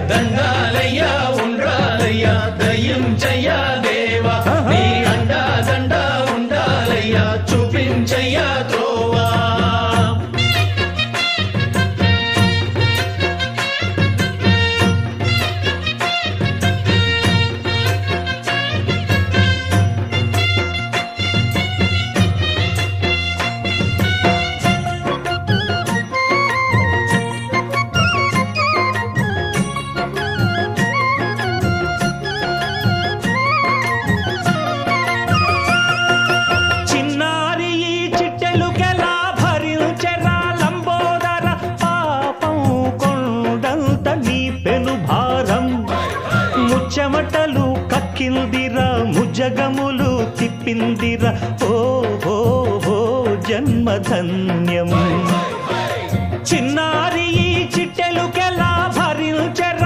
దండాలయ్యా ఉండ్రాలయ్యా దయ్యం చెయ్యా దేవా నీ అండా దండా ఉండాలయ్యా చూపించయ్యా త్రోవా చెమటలు కక్కిందిరా ముజగములు తిప్పిందిరా ఓ జన్మధన్యం